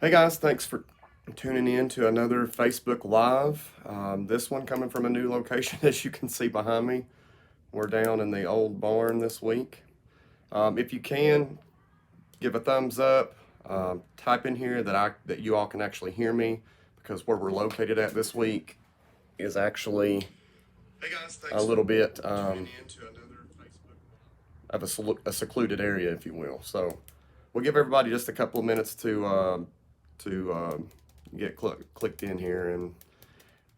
Hey guys, thanks for tuning in to another Facebook Live. This one coming from a new location, as you can see behind me. We're down in the old barn this week. If you can, give a thumbs up. Type in here that you all can actually hear me, because where we're located at this week is actually Hey guys, a thanks for little bit tuning in to another Facebook. of a secluded area, if you will. So we'll give everybody just a couple of minutes to get clicked in here and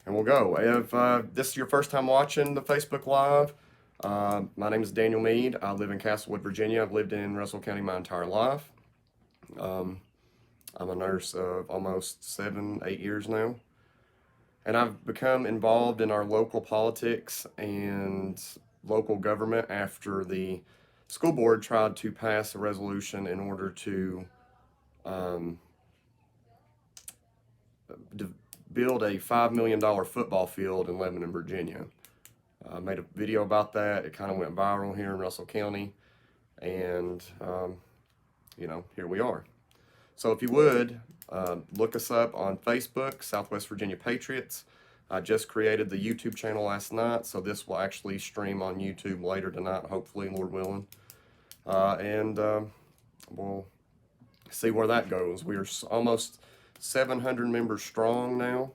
we'll go. If this is your first time watching the Facebook Live, my name is Daniel Mead. I live in Castlewood, Virginia. I've lived in Russell County my entire life. Um, I'm a nurse of almost 7, 8 years now. And I've become involved in our local politics and local government after the school board tried to pass a resolution in order to um, build a $5 million football field in Lebanon, Virginia. I made a video about that. It kind of went viral here in Russell County, and here we are. So if you would look us up on Facebook, Southwest Virginia Patriots. I just created the YouTube channel last night, so this will actually stream on YouTube later tonight, hopefully, Lord willing. And we'll see where that goes. We are almost 700 members strong now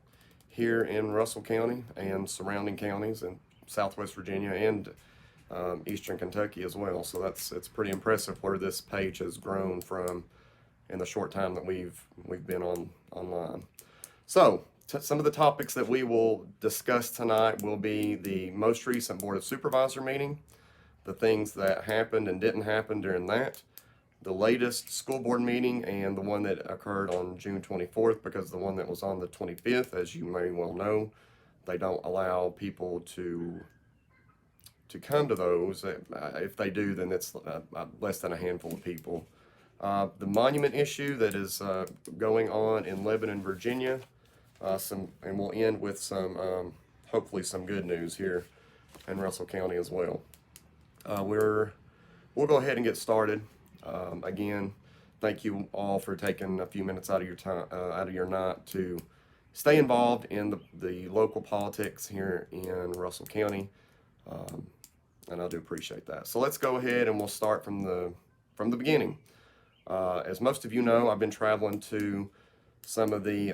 here in Russell County and surrounding counties in Southwest Virginia and Eastern Kentucky as well. So it's pretty impressive where this page has grown from in the short time that we've been online. So some of the topics that we will discuss tonight will be the most recent Board of Supervisor meeting, the things that happened and didn't happen during that, the latest school board meeting, and the one that occurred on June 24th, because the one that was on the 25th, as you may well know, they don't allow people to come to those. If they do, then it's less than a handful of people. The monument issue that is going on in Lebanon, Virginia, and we'll end with hopefully some good news here in Russell County as well. We'll go ahead and get started. Again, thank you all for taking a few minutes out of your time, out of your night to stay involved in the local politics here in Russell County, and I do appreciate that. So let's go ahead and we'll start from the beginning. As most of you know, I've been traveling to some of the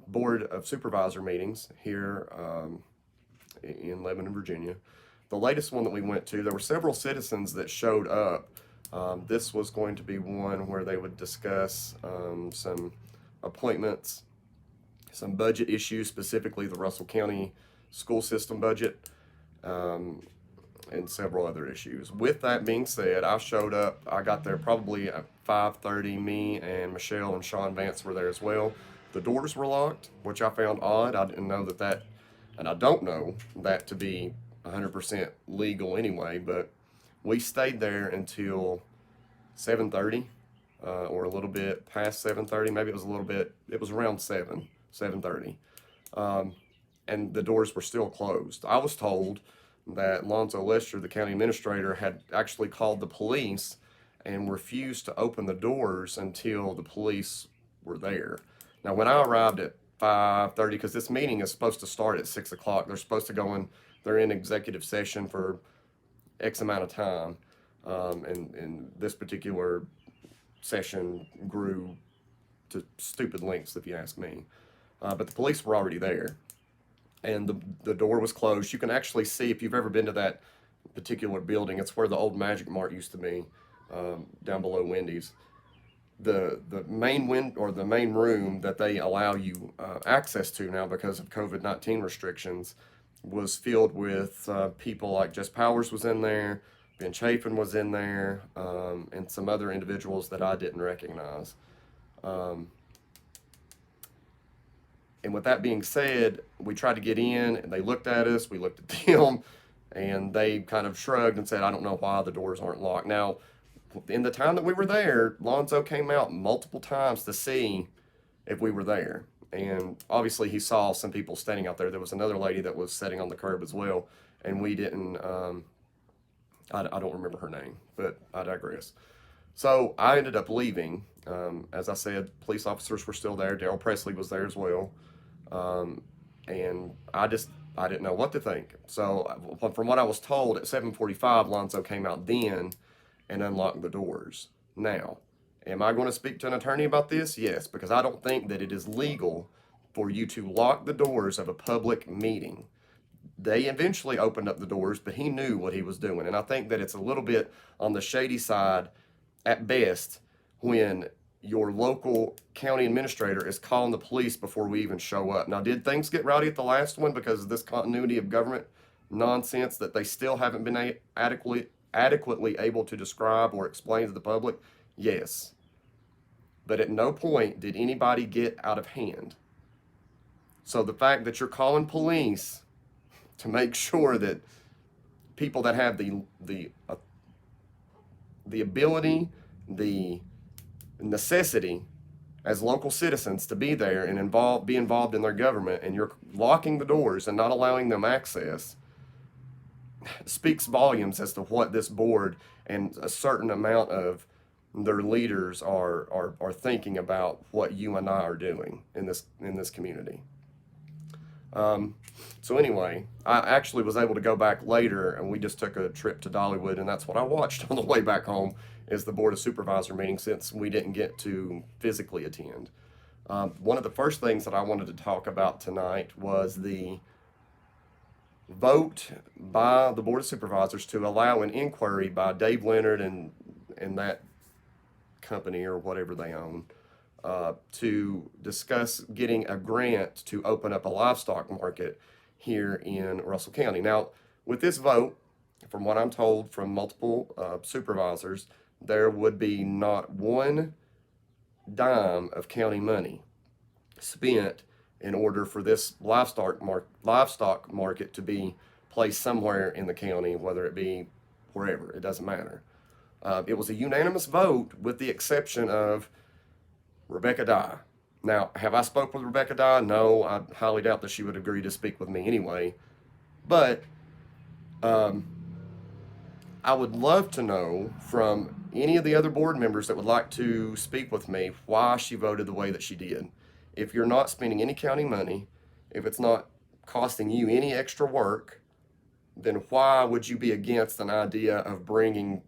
Board of Supervisor meetings here in Lebanon, Virginia. The latest one that we went to, there were several citizens that showed up. This was going to be one where they would discuss some appointments, some budget issues, specifically the Russell County school system budget, and several other issues. With that being said, I showed up. I got there probably at 5:30. Me and Michelle and Sean Vance were there as well. The doors were locked, which I found odd. I didn't know that, and I don't know that to be 100% legal anyway, but we stayed there until 7:30, or a little bit past 7:30. Maybe it was a little bit, it was around 7:30. And the doors were still closed. I was told that Lonzo Lester, the county administrator, had actually called the police and refused to open the doors until the police were there. Now, when I arrived at 5:30, because this meeting is supposed to start at 6 o'clock, they're supposed to go in. They're in executive session for X amount of time, and this particular session grew to stupid lengths, if you ask me. But the police were already there, and the door was closed. You can actually see, if you've ever been to that particular building, it's where the old Magic Mart used to be, down below Wendy's. The main room that they allow you access to now because of COVID-19 restrictions was filled with people like Jess Powers was in there, Ben Chafin was in there, and some other individuals that I didn't recognize. Um, and with that being said, we tried to get in, and they looked at us, we looked at them, and they kind of shrugged and said, "I don't know why the doors aren't locked." Now, in the time that we were there, Lonzo came out multiple times to see if we were there. And obviously, he saw some people standing out there. There was another lady that was sitting on the curb as well, and we didn't. I don't remember her name, but I digress. So I ended up leaving. As I said, police officers were still there. Daryl Presley was there as well. Um, and I didn't know what to think. So from what I was told, at 7:45, Lonzo came out then and unlocked the doors. Now, am I going to speak to an attorney about this? Yes, because I don't think that it is legal for you to lock the doors of a public meeting. They eventually opened up the doors, but he knew what he was doing. And I think that it's a little bit on the shady side at best when your local county administrator is calling the police before we even show up. Now, did things get rowdy at the last one because of this continuity of government nonsense that they still haven't been adequately able to describe or explain to the public? Yes. But at no point did anybody get out of hand. So the fact that you're calling police to make sure that people that have the ability, the necessity as local citizens to be there and be involved in their government, and you're locking the doors and not allowing them access, speaks volumes as to what this board and a certain amount of their leaders are thinking about what you and I are doing in this community. So anyway, I actually was able to go back later, and we just took a trip to Dollywood, and that's what I watched on the way back home is the Board of Supervisor meeting since we didn't get to physically attend. One of the first things that I wanted to talk about tonight was the vote by the Board of Supervisors to allow an inquiry by Dave Leonard and that company or whatever they own to discuss getting a grant to open up a livestock market here in Russell County. Now, with this vote, from what I'm told from multiple supervisors, there would be not one dime of county money spent in order for this livestock market to be placed somewhere in the county, whether it be wherever, it doesn't matter. It was a unanimous vote with the exception of Rebecca Dye. Now, have I spoke with Rebecca Dye? No, I highly doubt that she would agree to speak with me anyway. But I would love to know from any of the other board members that would like to speak with me why she voted the way that she did. If you're not spending any county money, if it's not costing you any extra work, then why would you be against an idea of bringing,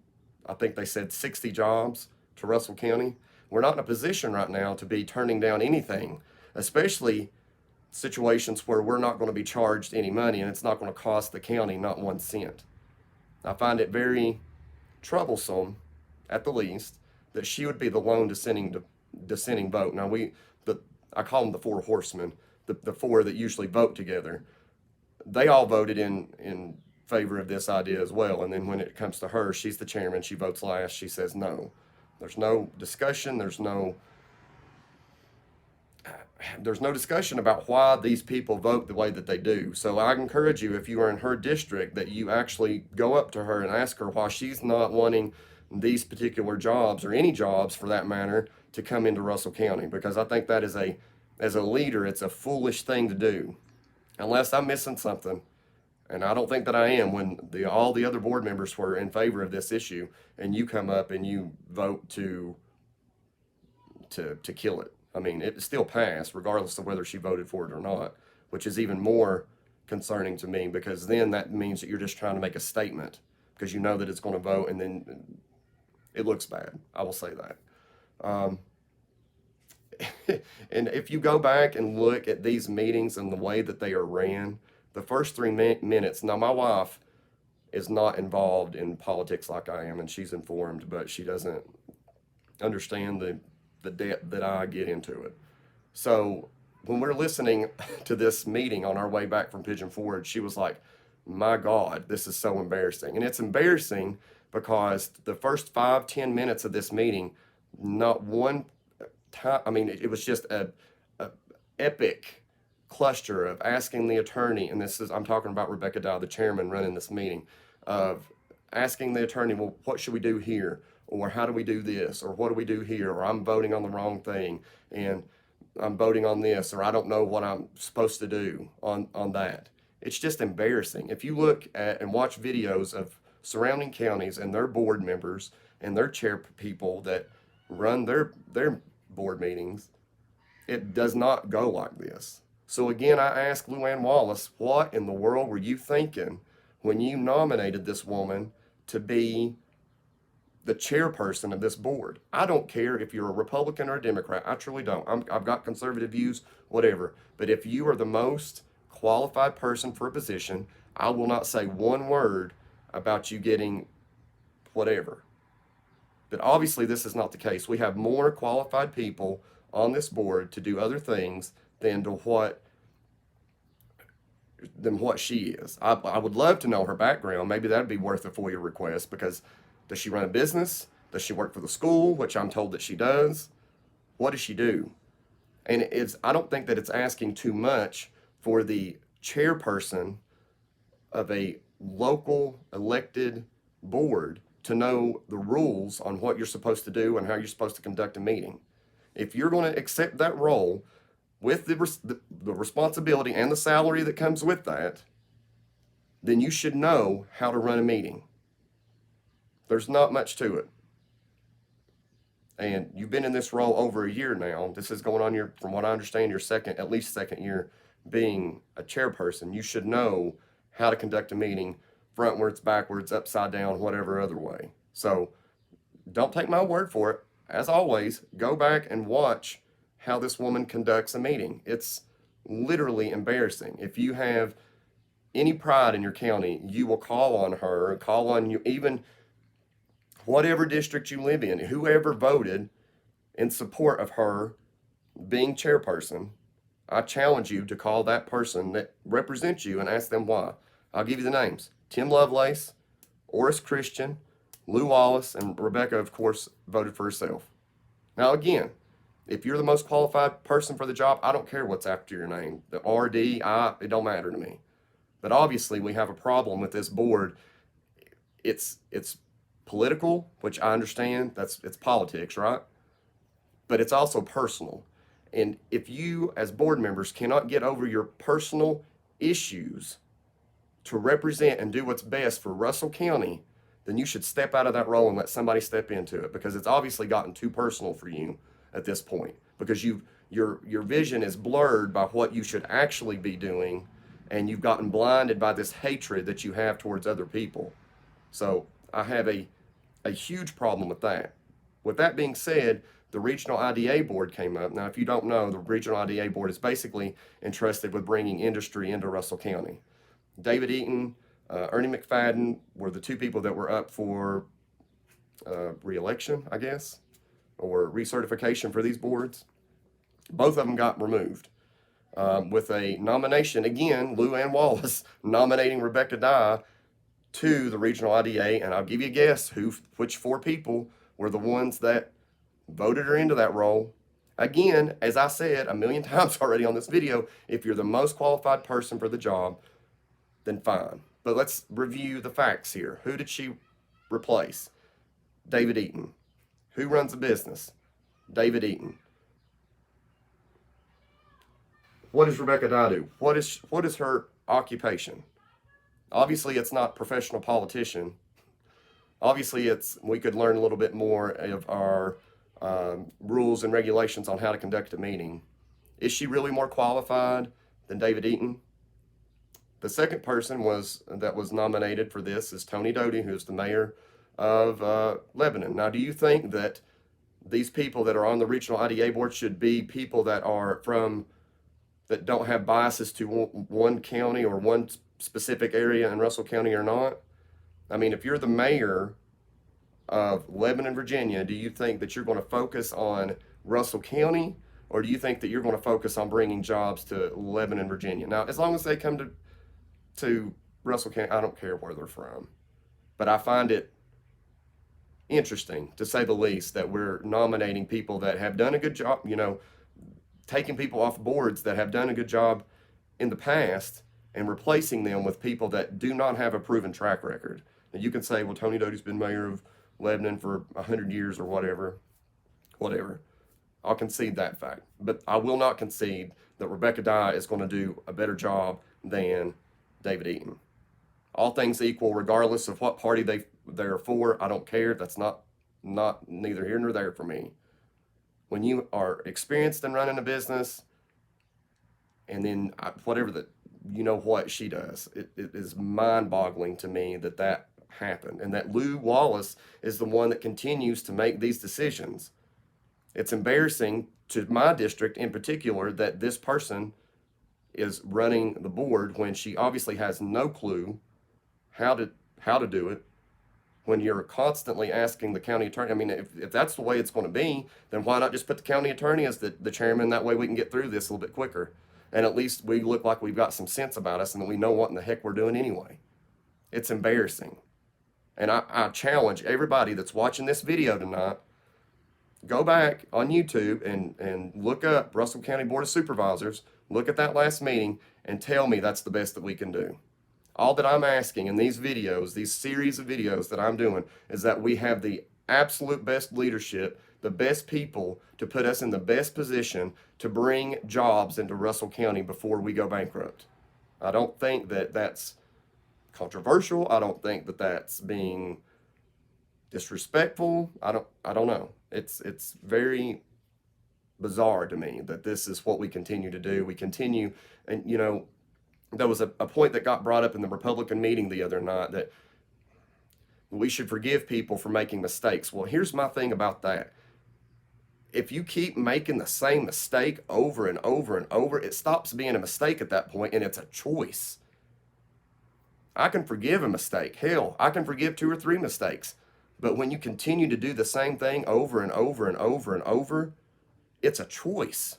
I think they said 60 jobs to Russell County? We're not in a position right now to be turning down anything, especially situations where we're not going to be charged any money and it's not going to cost the county not 1 cent. I find it very troublesome, at the least, that she would be the lone dissenting vote. Now I call them the four horsemen, the four that usually vote together. They all voted in favor of this idea as well. And then when it comes to her, she's the chairman. She votes last. She says no. There's no discussion. There's no discussion about why these people vote the way that they do. So I encourage you, if you are in her district, that you actually go up to her and ask her why she's not wanting these particular jobs, or any jobs for that matter, to come into Russell County. Because I think that is as a leader, it's a foolish thing to do. Unless I'm missing something. And I don't think that I am when all the other board members were in favor of this issue, and you come up and you vote to kill it. I mean, it still passed regardless of whether she voted for it or not, which is even more concerning to me, because then that means that you're just trying to make a statement because you know that it's going to vote, and then it looks bad. I will say that. And if you go back and look at these meetings and the way that they are ran, the first 3 minutes, now my wife is not involved in politics like I am, and she's informed, but she doesn't understand the depth that I get into it. So when we're listening to this meeting on our way back from Pigeon Forge, she was like, my God, this is so embarrassing. And it's embarrassing because the first 5-10 minutes of this meeting, not one time, I mean, it was just a epic cluster of asking the attorney, and I'm talking about Rebecca Dye, the chairman running this meeting, of asking the attorney, well, what should we do here? Or how do we do this? Or what do we do here? Or I'm voting on the wrong thing, and I'm voting on this, or I don't know what I'm supposed to do on that. It's just embarrassing. If you look at and watch videos of surrounding counties and their board members and their chair people that run their board meetings, it does not go like this. So again, I ask Luann Wallace, what in the world were you thinking when you nominated this woman to be the chairperson of this board? I don't care if you're a Republican or a Democrat. I truly don't. I've got conservative views, whatever. But if you are the most qualified person for a position, I will not say one word about you getting whatever. But obviously, this is not the case. We have more qualified people on this board to do other things than what she is. I would love to know her background. Maybe that'd be worth a FOIA request, because does she run a business? Does she work for the school, which I'm told that she does? What does she do? And I don't think that it's asking too much for the chairperson of a local elected board to know the rules on what you're supposed to do and how you're supposed to conduct a meeting. If you're going to accept that role with the responsibility and the salary that comes with that, then you should know how to run a meeting. There's not much to it. And you've been in this role over a year now. This is going on from what I understand, your at least second year being a chairperson. You should know how to conduct a meeting frontwards, backwards, upside down, whatever other way. So don't take my word for it. As always, go back and watch how this woman conducts a meeting. It's literally embarrassing. If you have any pride in your county, you will call on her, call on you, even whatever district you live in, whoever voted in support of her being chairperson. I challenge you to call that person that represents you and ask them why. I'll give you the names: Tim Lovelace, Oris Christian, Lou Wallace, and Rebecca, of course, voted for herself. Now, again, if you're the most qualified person for the job, I don't care what's after your name. The R, D, I, it don't matter to me. But obviously, we have a problem with this board. It's political, which I understand. It's politics, right? But it's also personal. And if you, as board members, cannot get over your personal issues to represent and do what's best for Russell County, then you should step out of that role and let somebody step into it, because it's obviously gotten too personal for you at this point, because your vision is blurred by what you should actually be doing, and you've gotten blinded by this hatred that you have towards other people. So I have a huge problem with that. With that being said, the Regional IDA Board came up. Now, if you don't know, the Regional IDA Board is basically entrusted with bringing industry into Russell County. David Eaton, Ernie McFadden were the two people that were up for re-election, I guess, or recertification for these boards. Both of them got removed with a nomination, again, Luann Wallace nominating Rebecca Dye to the Regional IDA. And I'll give you a guess which four people were the ones that voted her into that role. Again, as I said a million times already on this video, if you're the most qualified person for the job, then fine. But let's review the facts here. Who did she replace? David Eaton. Who runs a business? David Eaton. What does Rebecca Dye do? What is her occupation? Obviously, it's not professional politician. Obviously, we could learn a little bit more of our rules and regulations on how to conduct a meeting. Is she really more qualified than David Eaton? The second person that was nominated for this is Tony Doty, who's the mayor of Lebanon. Now, do you think that these people that are on the Regional IDA Board should be people that don't have biases to one county or one specific area in Russell County or not? I mean, if you're the mayor of Lebanon, Virginia, do you think that you're going to focus on Russell County, or do you think that you're going to focus on bringing jobs to Lebanon, Virginia? Now, as long as they come to Russell County, I don't care where they're from. But I find it interesting, to say the least, that we're nominating people that have done a good job, taking people off boards that have done a good job in the past and replacing them with people that do not have a proven track record. And you can say, well, Tony Doty's been mayor of Lebanon for 100 years or whatever. I'll concede that fact. But I will not concede that Rebecca Dye is going to do a better job than David Eaton. All things equal, regardless of what party they're for, I don't care. That's not neither here nor there for me. When you are experienced in running a business, and then whatever that, you know what she does, it is mind-boggling to me that that happened, and that Lou Wallace is the one that continues to make these decisions. It's embarrassing to my district in particular that this person is running the board when she obviously has no clue how to do it, when you're constantly asking the county attorney. I mean, if that's the way it's going to be, then why not just put the county attorney as the chairman? That way we can get through this a little bit quicker. And at least we look like we've got some sense about us and that we know what in the heck we're doing anyway. It's embarrassing. And I challenge everybody that's watching this video tonight, go back on YouTube and look up Russell County Board of Supervisors, look at that last meeting, and tell me that's the best that we can do. All that I'm asking in these videos, these series of videos that I'm doing, is that we have the absolute best leadership, the best people to put us in the best position to bring jobs into Russell County before we go bankrupt. I don't think that that's controversial. I don't think that that's being disrespectful. I don't know. It's very bizarre to me that this is what we continue to do. We continue, and you know, there was a point that got brought up in the Republican meeting the other night that we should forgive people for making mistakes. Well, here's my thing about that. If you keep making the same mistake over and over and over, it stops being a mistake at that point, and it's a choice. I can forgive a mistake. Hell, I can forgive 2 or 3 mistakes. But when you continue to do the same thing over and over and over and over, it's a choice.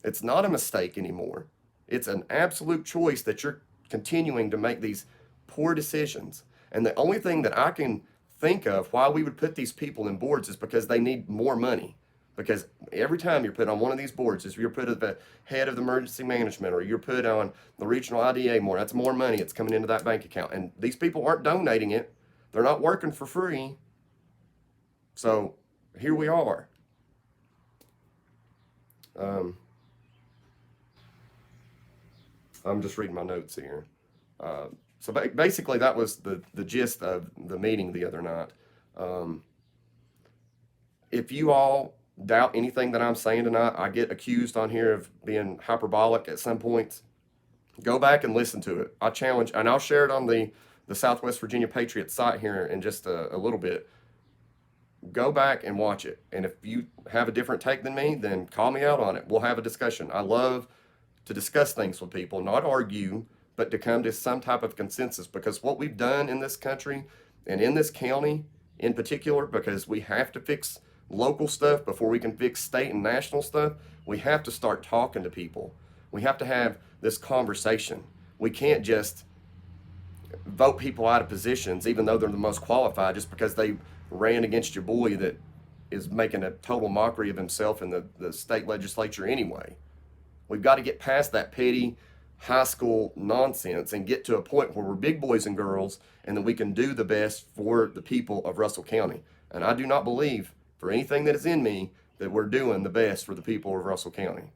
It's not a mistake anymore. It's an absolute choice that you're continuing to make these poor decisions. And the only thing that I can think of why we would put these people in boards is because they need more money. Because every time you're put on one of these boards, if you're put at the head of the emergency management or you're put on the regional IDA more, that's more money that's coming into that bank account. And these people aren't donating it. They're not working for free. So here we are. I'm just reading my notes here. So basically, that was the gist of the meeting the other night. If you all doubt anything that I'm saying tonight, I get accused on here of being hyperbolic at some points. Go back and listen to it. I challenge, and I'll share it on the Southwest Virginia Patriots site here in just a little bit. Go back and watch it. And if you have a different take than me, then call me out on it. We'll have a discussion. I love to discuss things with people, not argue, but to come to some type of consensus. Because what we've done in this country and in this county in particular, because we have to fix local stuff before we can fix state and national stuff, we have to start talking to people. We have to have this conversation. We can't just vote people out of positions, even though they're the most qualified, just because they ran against your boy that is making a total mockery of himself in the state legislature anyway. We've got to get past that petty high school nonsense and get to a point where we're big boys and girls and that we can do the best for the people of Russell County. And I do not believe for anything that is in me that we're doing the best for the people of Russell County.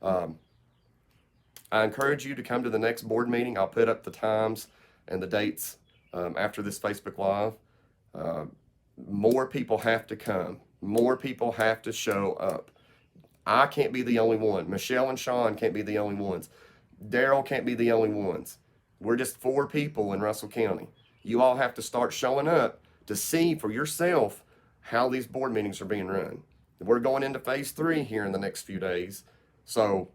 I encourage you to come to the next board meeting. I'll put up the times and the dates after this Facebook Live. More people have to come. More people have to show up. I can't be the only one. Michelle and Sean can't be the only ones. Daryl can't be the only ones. We're just 4 people in Russell County. You all have to start showing up to see for yourself how these board meetings are being run. We're going into phase 3 here in the next few days. So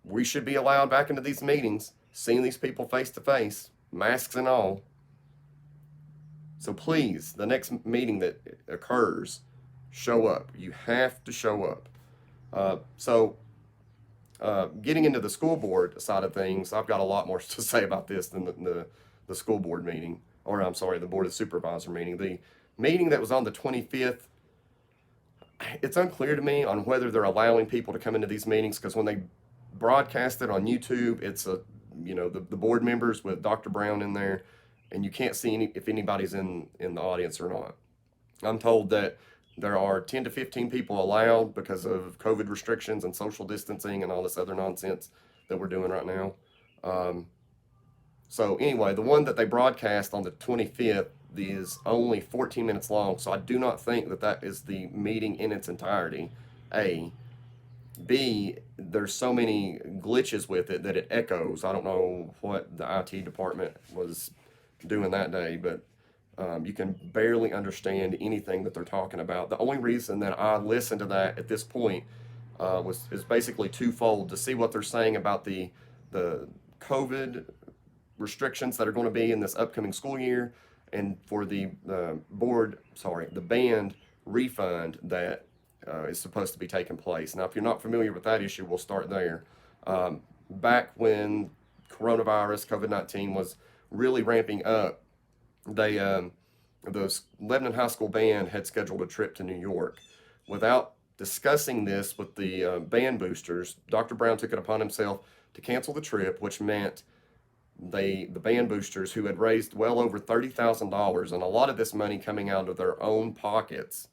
we should be allowed back into these meetings, seeing these people face to face, masks and all. So please, the next meeting that occurs, show up. You have to show up. Getting into the school board side of things, I've got a lot more to say about this than the school board meeting, or I'm sorry, the Board of Supervisor meeting. The meeting that was on the 25th, it's unclear to me on whether they're allowing people to come into these meetings, because when they broadcast it on YouTube, it's the board members with Dr. Brown in there, and you can't see if anybody's in the audience or not. I'm told that there are 10 to 15 people allowed because of COVID restrictions and social distancing and all this other nonsense that we're doing right now. So anyway, the one that they broadcast on the 25th, is only 14 minutes long, so I do not think that that is the meeting in its entirety. A. B, there's so many glitches with it that it echoes. I don't know what the IT department was doing that day, but you can barely understand anything that they're talking about. The only reason that I listened to that at this point is basically twofold: to see what they're saying about the COVID restrictions that are going to be in this upcoming school year, and for the the band refund that is supposed to be taking place. Now, if you're not familiar with that issue, we'll start there. Back when coronavirus, COVID-19 was really ramping up, they the Lebanon High School band had scheduled a trip to New York. Without discussing this with the band boosters, Dr. Brown took it upon himself to cancel the trip, which meant the band boosters, who had raised well over $30,000, and a lot of this money coming out of their own pockets,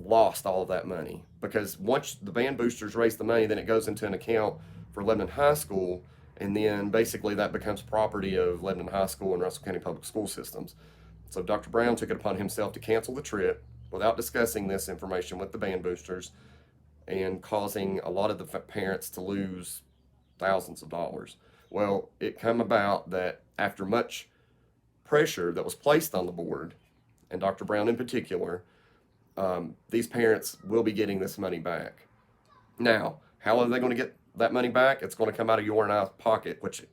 lost all of that money, because once the band boosters raise the money, then it goes into an account for Lebanon High School, and then basically that becomes property of Lebanon High School and Russell County Public School Systems. So Dr. Brown took it upon himself to cancel the trip without discussing this information with the band boosters, and causing a lot of the parents to lose thousands of dollars. Well, it came about that after much pressure that was placed on the board, and Dr. Brown in particular, these parents will be getting this money back. Now, how are they going to get that money back? It's going to come out of your and I's pocket, which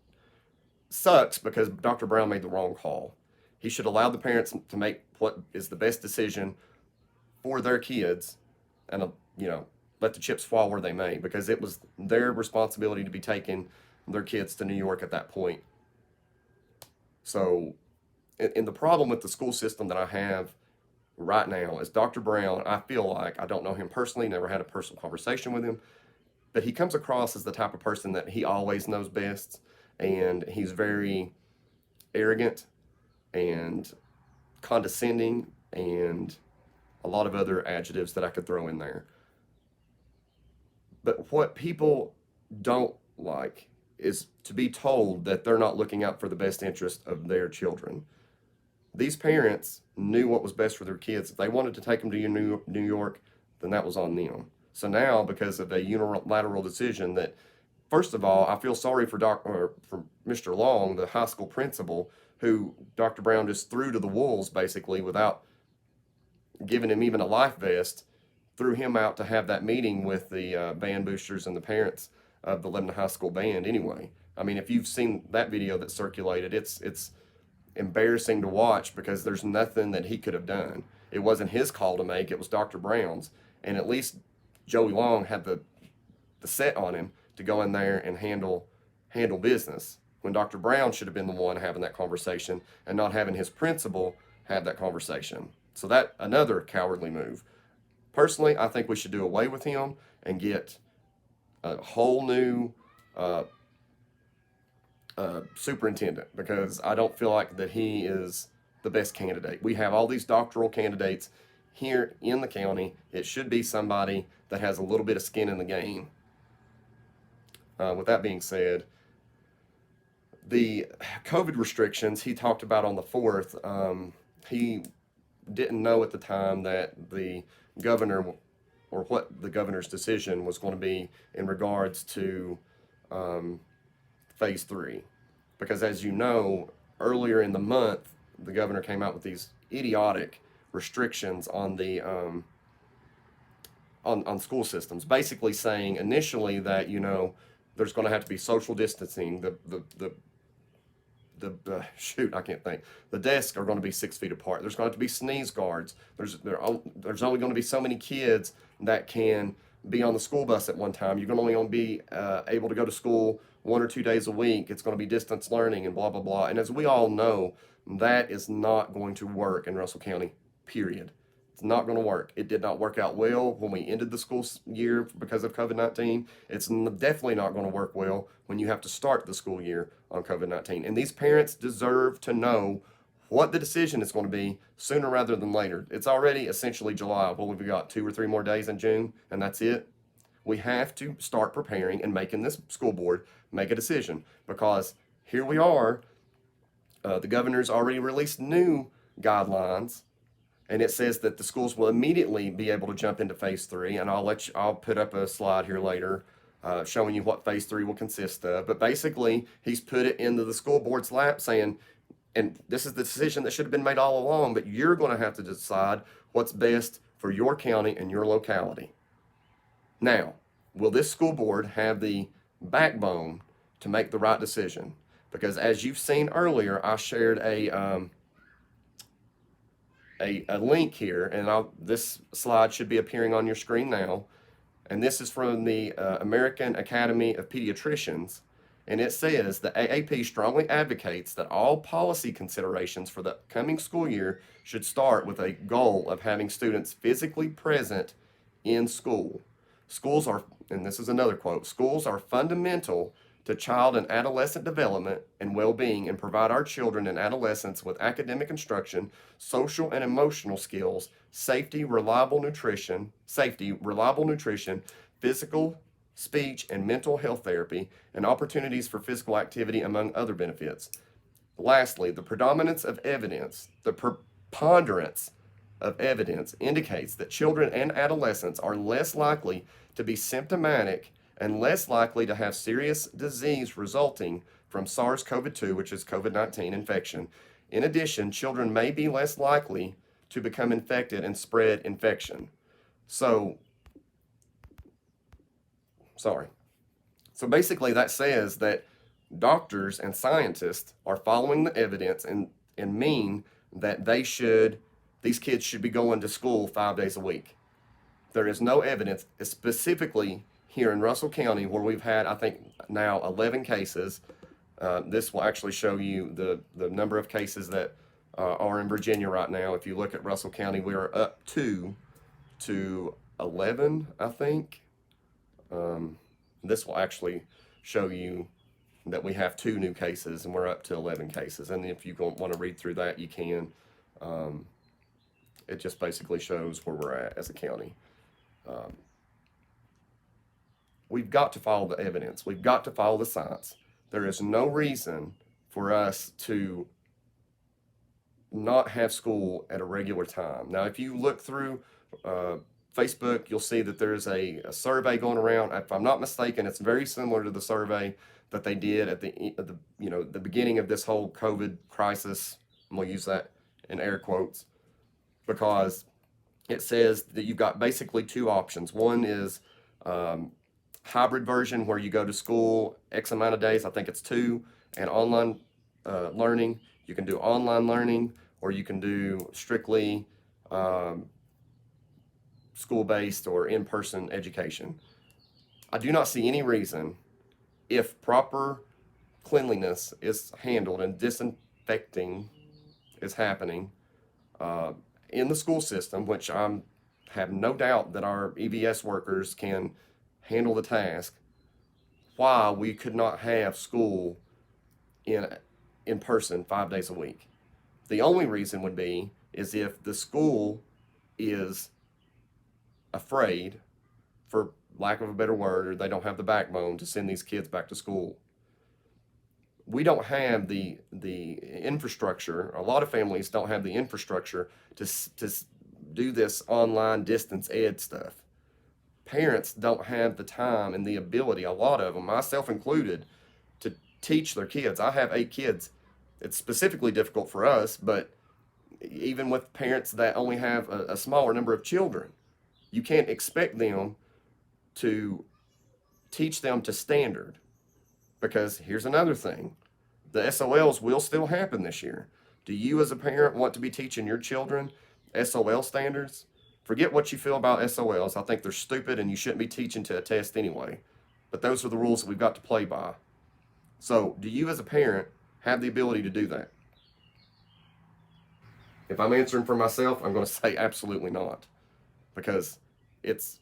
sucks because Dr. Brown made the wrong call. He should allow the parents to make what is the best decision for their kids, and let the chips fall where they may, because it was their responsibility to be taking their kids to New York at that point. So, and the problem with the school system that I have right now is Dr. Brown, I feel like, I don't know him personally, never had a personal conversation with him, but he comes across as the type of person that he always knows best, and he's very arrogant and condescending and a lot of other adjectives that I could throw in there. But what people don't like is to be told that they're not looking out for the best interest of their children. These parents knew what was best for their kids. If they wanted to take them to New York, then that was on them. So now, because of a unilateral decision that, first of all, I feel sorry for Mr. Long, the high school principal, who Dr. Brown just threw to the wolves, basically, without giving him even a life vest, threw him out to have that meeting with the band boosters and the parents of the Lebanon High School band anyway. I mean, if you've seen that video that circulated, it's embarrassing to watch, because there's nothing that he could have done. It wasn't his call to make, it was Dr. Brown's. And at least Joey Long had the set on him to go in there and handle business, when Dr. Brown should have been the one having that conversation and not having his principal have that conversation. So that, another cowardly move. Personally, I think we should do away with him and get a whole new superintendent, because I don't feel like that he is the best candidate. We have all these doctoral candidates here in the county. It should be somebody that has a little bit of skin in the game. With that being said, the COVID restrictions he talked about on the 4th, he didn't know at the time that the governor, or what the governor's decision was going to be in regards to phase 3. Because as you know, earlier in the month, the governor came out with these idiotic restrictions on the on school systems, basically saying initially that there's going to have to be social distancing. I can't think. The desks are going to be 6 feet apart. There's going to have to be sneeze guards. There's only going to be so many kids that can be on the school bus at one time. You're only going to be able to go to school 1 or 2 days a week. It's going to be distance learning and blah, blah, blah. And as we all know, that is not going to work in Russell County, period. It's not going to work. It did not work out well when we ended the school year because of COVID-19. It's definitely not going to work well when you have to start the school year on COVID-19. And these parents deserve to know what the decision is going to be sooner rather than later. It's already essentially July. What have we got? 2 or 3 more days in June, and that's it. We have to start preparing and making this school board make a decision, because here we are the governor's already released new guidelines, and it says that the schools will immediately be able to jump into phase three. And I'll put up a slide here later showing you what phase three will consist of. But basically, he's put it into the school board's lap, saying, and this is the decision that should have been made all along, but you're going to have to decide what's best for your county and your locality. Now, will this school board have the backbone to make the right decision? Because as you've seen earlier, I shared a link here, and this slide should be appearing on your screen now. And this is from the American Academy of Pediatricians. And it says the AAP strongly advocates that all policy considerations for the coming school year should start with a goal of having students physically present in school. Schools are, and this is another quote, schools are fundamental to child and adolescent development and well-being, and provide our children and adolescents with academic instruction, social and emotional skills, reliable nutrition, physical, speech, and mental health therapy, and opportunities for physical activity, among other benefits. Lastly, the preponderance of evidence indicates that children and adolescents are less likely to be symptomatic and less likely to have serious disease resulting from SARS-CoV-2, which is COVID-19 infection. In addition, children may be less likely to become infected and spread infection. So basically that says that doctors and scientists are following the evidence and mean that these kids should be going to school 5 days a week. There is no evidence, specifically here in Russell County, where we've had, I think, now 11 cases. This will actually show you the number of cases that are in Virginia right now. If you look at Russell County, we are up to 11, I think. This will actually show you that we have 2 new cases, and we're up to 11 cases. And if you want to read through that, you can. It just basically shows where we're at as a county. We've got to follow the evidence. We've got to follow the science. There is no reason for us to not have school at a regular time. Now, if you look through Facebook, you'll see that there's a survey going around. If I'm not mistaken, it's very similar to the survey that they did at the beginning of this whole COVID crisis. I'm gonna use that in air quotes, because it says that you've got basically 2 options. One is hybrid version, where you go to school X amount of days, I think it's 2, and online learning. You can do online learning, or you can do strictly school-based or in-person education. I do not see any reason, if proper cleanliness is handled and disinfecting is happening in the school system, which I have no doubt that our EVS workers can handle the task, why we could not have school in person 5 days a week. The only reason would be is if the school is afraid, for lack of a better word, or they don't have the backbone to send these kids back to school. We don't have the infrastructure. A lot of families don't have the infrastructure to do this online distance ed stuff. Parents don't have the time and the ability, a lot of them, myself included, to teach their kids. I have 8 kids. It's specifically difficult for us, but even with parents that only have a smaller number of children, you can't expect them to teach them to standard. Because here's another thing, the SOLs will still happen this year. Do you as a parent want to be teaching your children SOL standards? Forget what you feel about SOLs. I think they're stupid and you shouldn't be teaching to a test anyway. But those are the rules that we've got to play by. So do you as a parent have the ability to do that? If I'm answering for myself, I'm going to say absolutely not. Because it's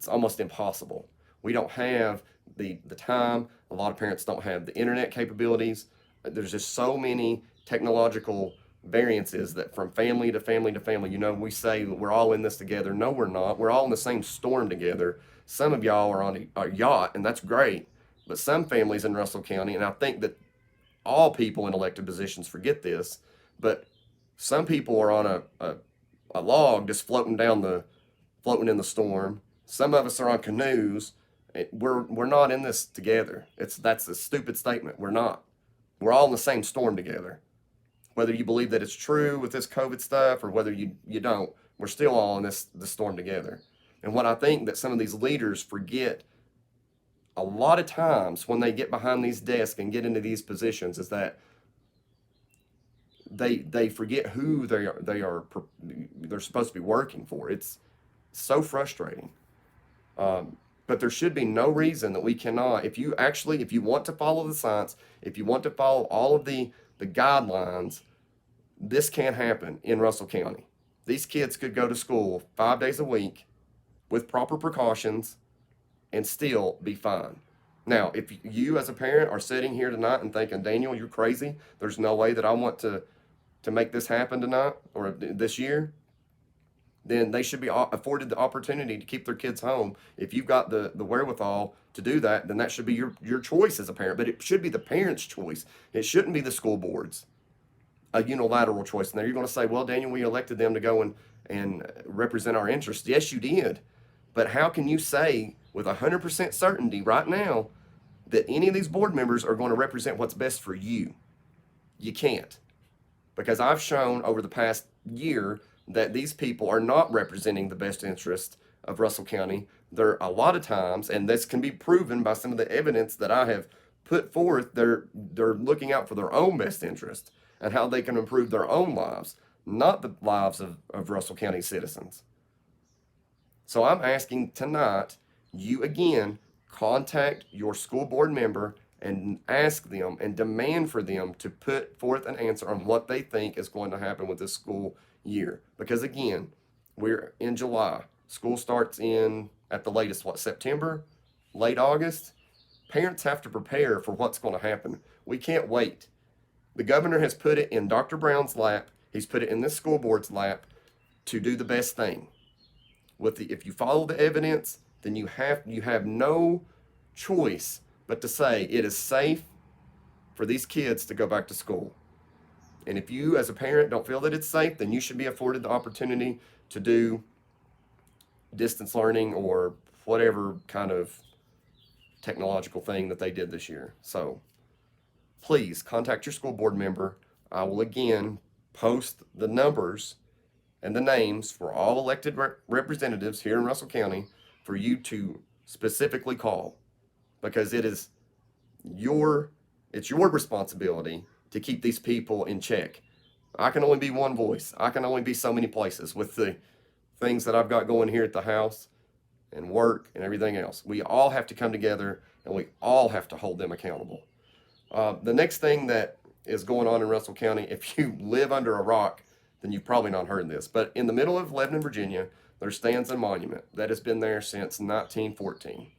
almost impossible. We don't have the time. A lot of parents don't have the internet capabilities. There's just so many technological variances that from family to family to family, we say we're all in this together. No, we're not. We're all in the same storm together. Some of y'all are on a yacht, and that's great. But some families in Russell County, and I think that all people in elected positions forget this, but some people are on a log just floating in the storm. Some of us are on canoes. We're not in this together. That's a stupid statement. We're not. We're all in the same storm together. Whether you believe that it's true with this COVID stuff or whether you don't, we're still all in this storm together. And what I think that some of these leaders forget a lot of times when they get behind these desks and get into these positions is that they forget who they're supposed to be working for. It's so frustrating. But there should be no reason that we cannot, if you want to follow the science, if you want to follow all of the guidelines, this can happen in Russell County. These kids could go to school 5 days a week with proper precautions and still be fine. Now, if you as a parent are sitting here tonight and thinking, Daniel, you're crazy, there's no way that I want to make this happen tonight or this year, then they should be afforded the opportunity to keep their kids home. If you've got the wherewithal to do that, then that should be your choice as a parent. But it should be the parent's choice. It shouldn't be the school board's a unilateral choice. And then you're going to say, well, Daniel, we elected them to go and represent our interests. Yes, you did. But how can you say with 100% certainty right now that any of these board members are going to represent what's best for you? You can't. Because I've shown over the past year that these people are not representing the best interest of Russell County. They're a lot of times, and this can be proven by some of the evidence that I have put forth, they're looking out for their own best interest and how they can improve their own lives, not the lives of Russell County citizens. So I'm asking tonight, you again, contact your school board member and ask them and demand for them to put forth an answer on what they think is going to happen with this school year. Because again, we're in July. School starts at the latest, September, late August. Parents have to prepare for what's going to happen. We can't wait. The governor has put it in Dr. Brown's lap. He's put it in this school board's lap to do the best thing. If you follow the evidence, then you have no choice but to say it is safe for these kids to go back to school. And if you as a parent don't feel that it's safe, then you should be afforded the opportunity to do distance learning or whatever kind of technological thing that they did this year. So please contact your school board member. I will again post the numbers and the names for all elected representatives here in Russell County for you to specifically call, because it's your responsibility to keep these people in check. I can only be one voice. I can only be so many places with the things that I've got going here at the house and work and everything else. We all have to come together and we all have to hold them accountable. The next thing that is going on in Russell County, if you live under a rock, then you've probably not heard this, but in the middle of Lebanon, Virginia, there stands a monument that has been there since 1914.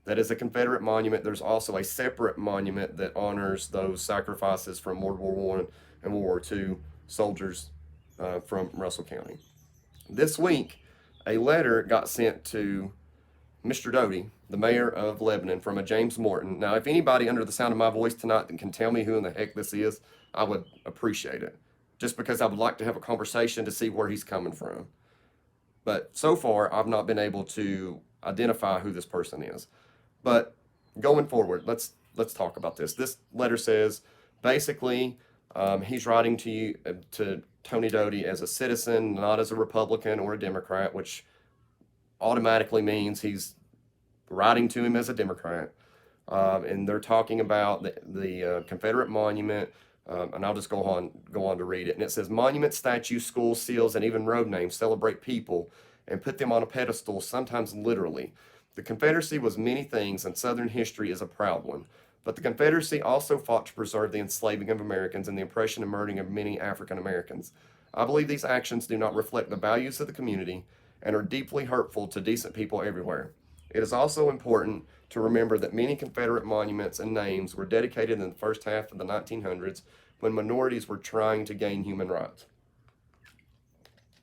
That is a Confederate monument. There's also a separate monument that honors those sacrifices from World War I and World War II soldiers from Russell County. This week, a letter got sent to Mr. Doty, the mayor of Lebanon, from a James Morton. Now, if anybody under the sound of my voice tonight can tell me who in the heck this is, I would appreciate it. Just because I would like to have a conversation to see where he's coming from. But so far, I've not been able to identify who this person is. But going forward, let's talk about this. This letter says, basically, he's writing to Tony Doty as a citizen, not as a Republican or a Democrat, which automatically means he's writing to him as a Democrat. And they're talking about the Confederate monument. And I'll just go on to read it. And it says, monuments, statues, schools, seals, and even road names celebrate people and put them on a pedestal, sometimes literally. The Confederacy was many things, and Southern history is a proud one. But the Confederacy also fought to preserve the enslaving of Americans and the oppression and murdering of many African Americans. I believe these actions do not reflect the values of the community and are deeply hurtful to decent people everywhere. It is also important to remember that many Confederate monuments and names were dedicated in the first half of the 1900s when minorities were trying to gain human rights.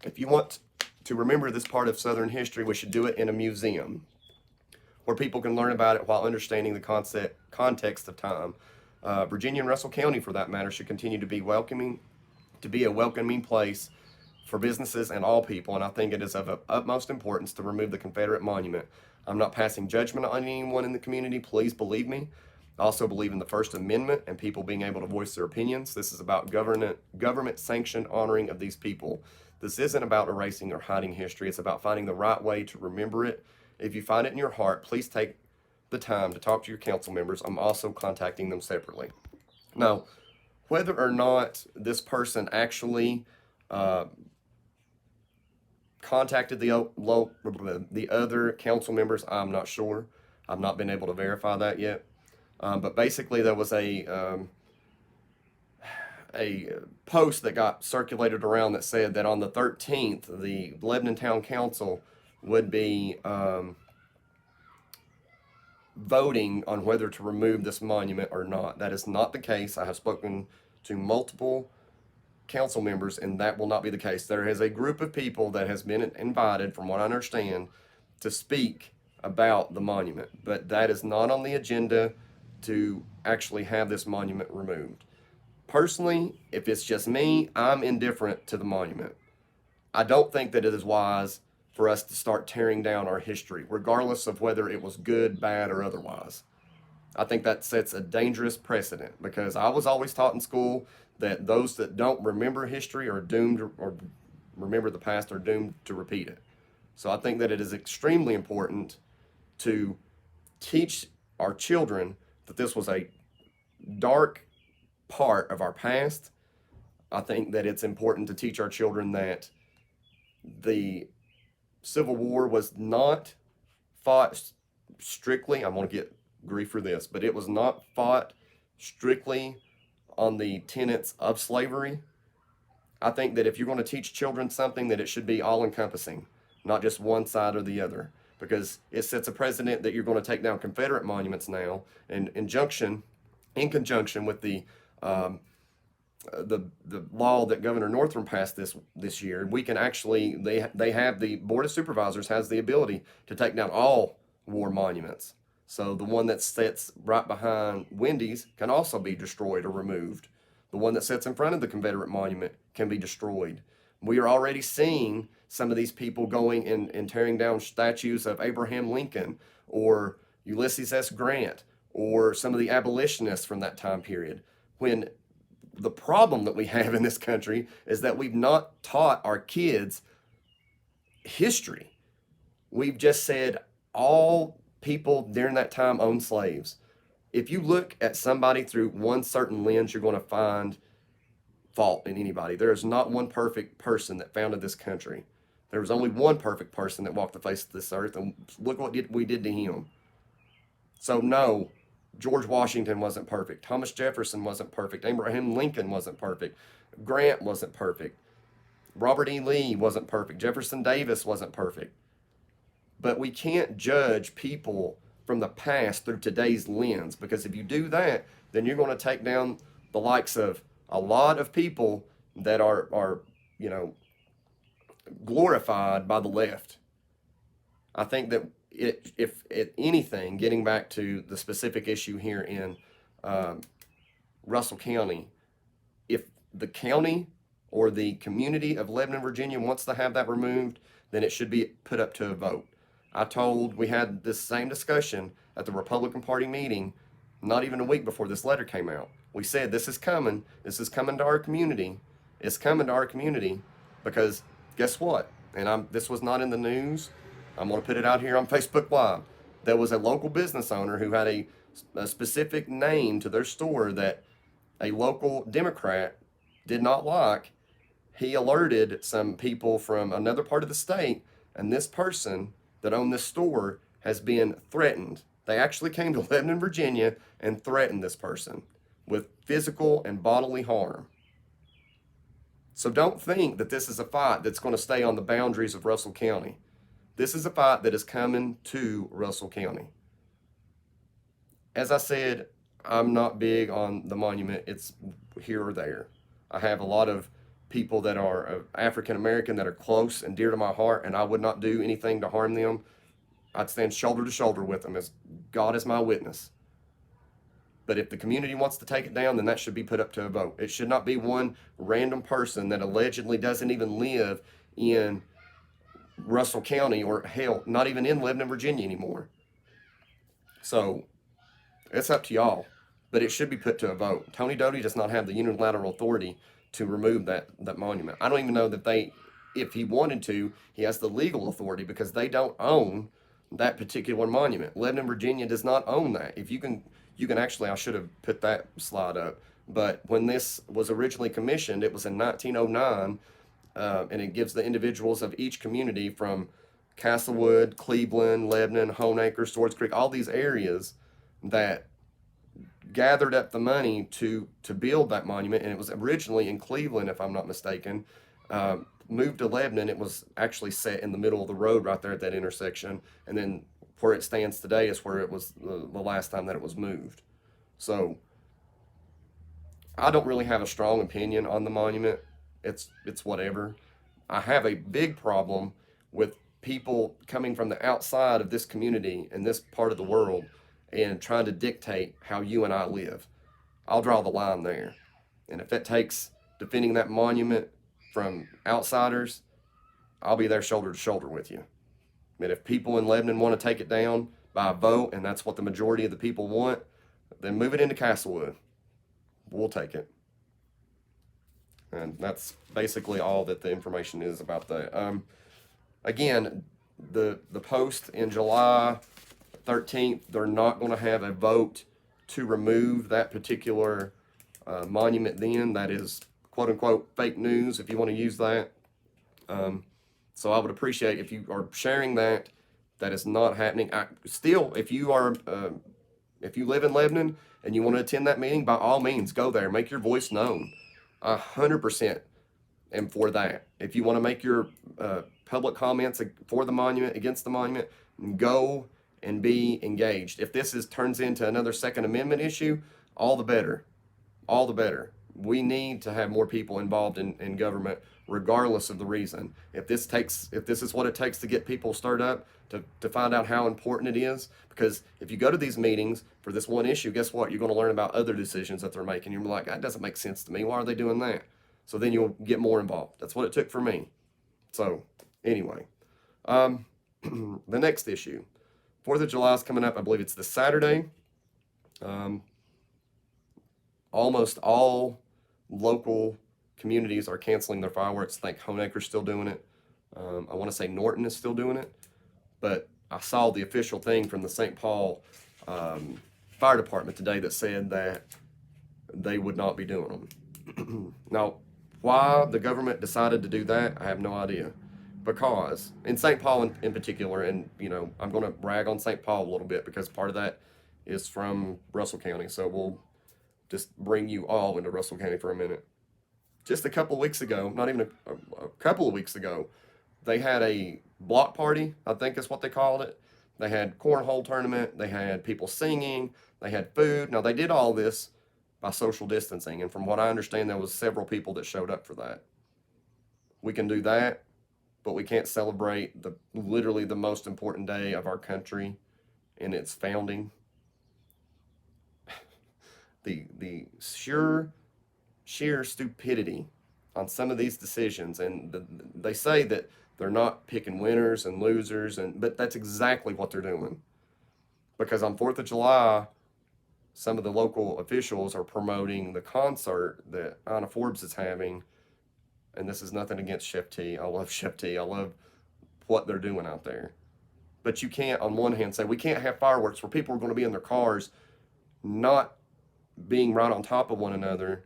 If you want to remember this part of Southern history, we should do it in a museum where people can learn about it while understanding the context of time. Virginia and Russell County, for that matter, should continue to be a welcoming place for businesses and all people, and I think it is of utmost importance to remove the Confederate monument. I'm not passing judgment on anyone in the community, please believe me. I also believe in the First Amendment and people being able to voice their opinions. This is about government sanctioned honoring of these people. This isn't about erasing or hiding history. It's about finding the right way to remember it. If you find it in your heart, please take the time to talk to your council members. I'm also contacting them separately. Now, whether or not this person actually contacted the other council members, I'm not sure. I've not been able to verify that yet. But basically, there was a post that got circulated around that said that on the 13th, the Lebanon Town Council would be voting on whether to remove this monument or not. That is not the case. I have spoken to multiple council members, and that will not be the case. There is a group of people that has been invited, from what I understand, to speak about the monument, but that is not on the agenda to actually have this monument removed. Personally, if it's just me, I'm indifferent to the monument. I don't think that it is wise for us to start tearing down our history, regardless of whether it was good, bad, or otherwise. I think that sets a dangerous precedent, because I was always taught in school that those that don't remember history are doomed, or remember the past are doomed to repeat it. So I think that it is extremely important to teach our children that this was a dark part of our past. I think that it's important to teach our children that the Civil War was not fought strictly, I'm going to get grief for this, but it was not fought strictly on the tenets of slavery. I think that if you're going to teach children something, that it should be all encompassing, not just one side or the other, because it sets a precedent that you're going to take down Confederate monuments now, and in conjunction with the law that Governor Northam passed this year, we can actually, they have, the Board of Supervisors has the ability to take down all war monuments. So the one that sits right behind Wendy's can also be destroyed or removed. The one that sits in front of the Confederate monument can be destroyed. We are already seeing some of these people going and tearing down statues of Abraham Lincoln or Ulysses S. Grant or some of the abolitionists from that time period, when the problem that we have in this country is that we've not taught our kids history. We've just said all people during that time owned slaves. If you look at somebody through one certain lens, you're going to find fault in anybody. There is not one perfect person that founded this country. There was only one perfect person that walked the face of this earth, and look what we did to him. So no, George Washington wasn't perfect. Thomas Jefferson wasn't perfect. Abraham Lincoln wasn't perfect. Grant wasn't perfect. Robert E. Lee wasn't perfect. Jefferson Davis wasn't perfect. But we can't judge people from the past through today's lens, because if you do that, then you're going to take down the likes of a lot of people that are glorified by the left. I think that if anything, getting back to the specific issue here in Russell County, if the county or the community of Lebanon, Virginia wants to have that removed, then it should be put up to a vote. We had this same discussion at the Republican Party meeting not even a week before this letter came out. We said, this is coming to our community. It's coming to our community, because guess what? And this was not in the news. I'm going to put it out here on Facebook Live. There was a local business owner who had a specific name to their store that a local Democrat did not like. He alerted some people from another part of the state, and this person that owned this store has been threatened. They actually came to Lebanon, Virginia, and threatened this person with physical and bodily harm. So don't think that this is a fight that's going to stay on the boundaries of Russell County. This is a fight that is coming to Russell County. As I said, I'm not big on the monument. It's here or there. I have a lot of people that are African American that are close and dear to my heart, and I would not do anything to harm them. I'd stand shoulder to shoulder with them, as God is my witness. But if the community wants to take it down, then that should be put up to a vote. It should not be one random person that allegedly doesn't even live in Russell County, or hell, not even in Lebanon, Virginia anymore. So it's up to y'all, but it should be put to a vote. Tony Doty does not have the unilateral authority to remove that monument. I don't even know that if he wanted to, he has the legal authority, because they don't own that particular monument. Lebanon, Virginia does not own that. If you can actually, I should have put that slide up, but when this was originally commissioned, it was in 1909, and it gives the individuals of each community from Castlewood, Cleveland, Lebanon, Homeacre, Swords Creek, all these areas that gathered up the money to build that monument. And it was originally in Cleveland, if I'm not mistaken. Moved to Lebanon. It was actually set in the middle of the road right there at that intersection, and then where it stands today is where it was the last time that it was moved. So I don't really have a strong opinion on the monument. It's whatever. I have a big problem with people coming from the outside of this community and this part of the world and trying to dictate how you and I live. I'll draw the line there. And if it takes defending that monument from outsiders, I'll be there shoulder to shoulder with you. And if people in Lebanon want to take it down by a vote, and that's what the majority of the people want, then move it into Castlewood. We'll take it. And that's basically all that the information is about that. Again, the post in July 13th, they're not going to have a vote to remove that particular monument then. That is, quote unquote, fake news, if you want to use that. So I would appreciate if you are sharing that. That is not happening. Still, if you live in Lebanon and you want to attend that meeting, by all means, go there. Make your voice known. 100% am for that. If you want to make your public comments for the monument, against the monument, go and be engaged. If this turns into another Second Amendment issue, all the better. All the better. We need to have more people involved in government, regardless of the reason. If this is what it takes to get people stirred up, to find out how important it is, because if you go to these meetings for this one issue, guess what? You're going to learn about other decisions that they're making. You're like, that doesn't make sense to me. Why are they doing that? So then you'll get more involved. That's what it took for me. So anyway, the next issue, 4th of July is coming up. I believe it's this Saturday. Almost all local communities are canceling their fireworks. I think Homeacre's still doing it. I want to say Norton is still doing it. But I saw the official thing from the St. Paul Fire Department today that said that they would not be doing them. Now, why the government decided to do that, I have no idea. Because in St. Paul in particular, and I'm going to rag on St. Paul a little bit because part of that is from Russell County. So we'll just bring you all into Russell County for a minute. Just a couple of weeks ago, not even a couple of weeks ago, they had a block party, I think is what they called it. They had cornhole tournament. They had people singing. They had food. Now, they did all this by social distancing. And from what I understand, there was several people that showed up for that. We can do that, but we can't celebrate literally the most important day of our country in its founding. The sheer stupidity on some of these decisions, and they say that they're not picking winners and losers, but that's exactly what they're doing. Because on 4th of July, some of the local officials are promoting the concert that Anna Forbes is having, and this is nothing against Chef T. I love Chef T. I love what they're doing out there. But you can't, on one hand, say we can't have fireworks where people are going to be in their cars not being right on top of one another,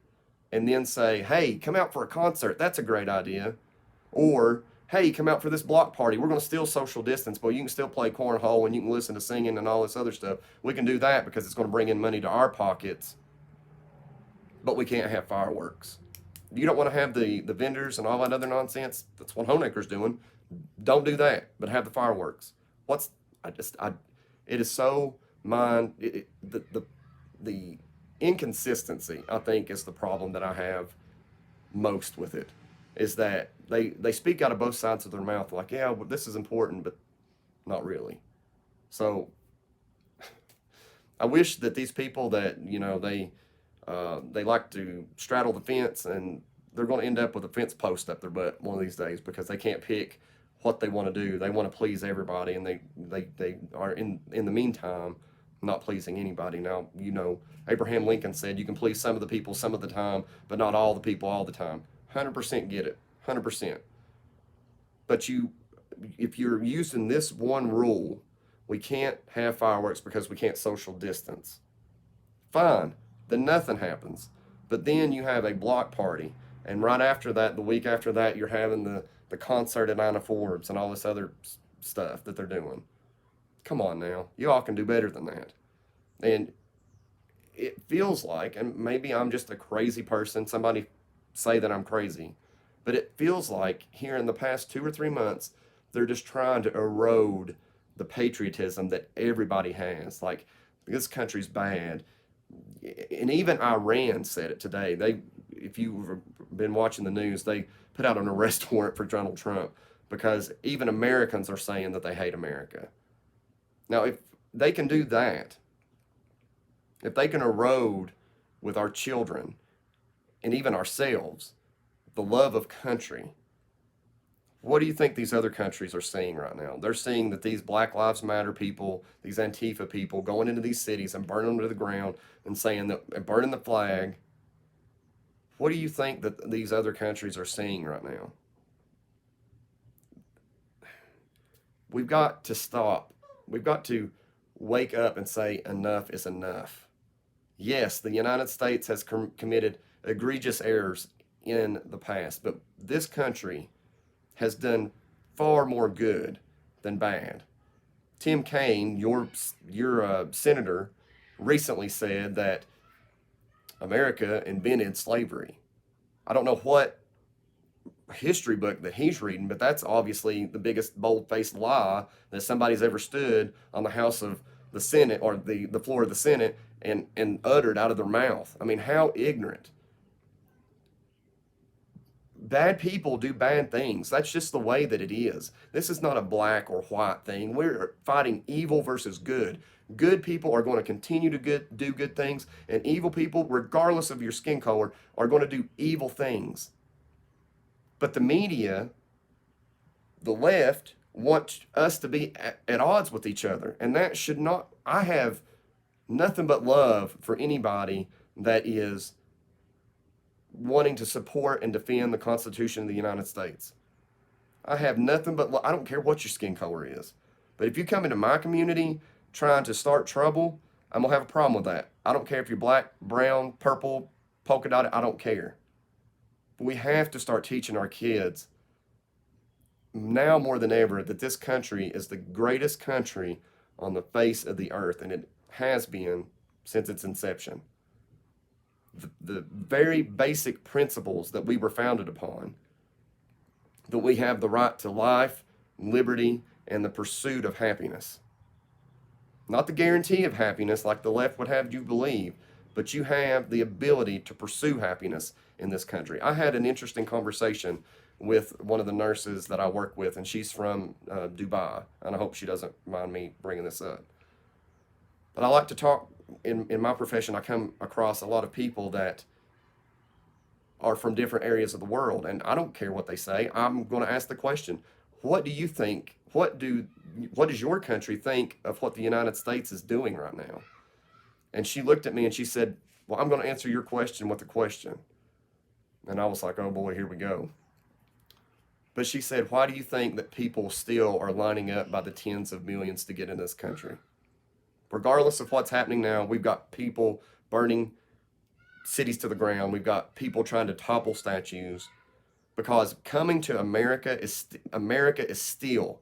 and then say, hey, come out for a concert. That's a great idea. Or, hey, come out for this block party. We're going to still social distance, but you can still play cornhole and you can listen to singing and all this other stuff. We can do that because it's going to bring in money to our pockets, but we can't have fireworks. You don't want to have the vendors and all that other nonsense. That's what Homeacre's doing. Don't do that, but have the fireworks. It is so the inconsistency, I think, is the problem that I have most with it, is that they speak out of both sides of their mouth like, yeah, well, this is important, but not really. So I wish that these people that, they like to straddle the fence, and they're going to end up with a fence post up their butt one of these days because they can't pick what they want to do. They want to please everybody, and they are in the meantime not pleasing anybody. Now, Abraham Lincoln said you can please some of the people some of the time, but not all the people all the time. 100% get it. 100%. But if you're using this one rule, we can't have fireworks because we can't social distance. Fine, then nothing happens. But then you have a block party, and right after that, the week after that, you're having the concert at Nina Forbes and all this other stuff that they're doing. Come on now, you all can do better than that. And it feels like, and maybe I'm just a crazy person, somebody say that I'm crazy, but it feels like here in the past 2 or 3 months, they're just trying to erode the patriotism that everybody has. Like, this country's bad. And even Iran said it today. If you've been watching the news, they put out an arrest warrant for Donald Trump because even Americans are saying that they hate America. Now, if they can do that, if they can erode with our children and even ourselves the love of country, what do you think these other countries are seeing right now? They're seeing that these Black Lives Matter people, these Antifa people, going into these cities and burning them to the ground and saying that, and burning the flag. What do you think that these other countries are seeing right now? We've got to stop. We've got to wake up and say enough is enough. Yes, the United States has committed egregious errors in the past, but this country has done far more good than bad. Tim Kaine, your senator, recently said that America invented slavery. I don't know what history book that he's reading, but that's obviously the biggest bold-faced lie that somebody's ever stood on the House of the Senate or the floor of the Senate and uttered out of their mouth. I mean, how ignorant. Bad people do bad things. That's just the way that it is. This is not a black or white thing. We're fighting evil versus good. Good people are going to continue to do good things, and evil people, regardless of your skin color, are going to do evil things. But the media, the left, want us to be at odds with each other, and that should not. I have nothing but love for anybody that is wanting to support and defend the Constitution of the United States. I have nothing but I don't care what your skin color is. But if you come into my community trying to start trouble, I'm going to have a problem with that. I don't care if you're black, brown, purple, polka dotted, I don't care. But we have to start teaching our kids now more than ever that this country is the greatest country on the face of the earth, and it has been since its inception. The very basic principles that we were founded upon, that we have the right to life, liberty, and the pursuit of happiness. Not the guarantee of happiness like the left would have you believe, but you have the ability to pursue happiness in this country. I had an interesting conversation with one of the nurses that I work with, and she's from Dubai, and I hope she doesn't mind me bringing this up. But I like to talk, in my profession, I come across a lot of people that are from different areas of the world, and I don't care what they say. I'm going to ask the question, what do you think, what does your country think of what the United States is doing right now? And she looked at me and she said, well, I'm going to answer your question with a question. And I was like, oh boy, here we go. But she said, why do you think that people still are lining up by the tens of millions to get in this country? Regardless of what's happening now, we've got people burning cities to the ground. We've got people trying to topple statues, because coming to America is still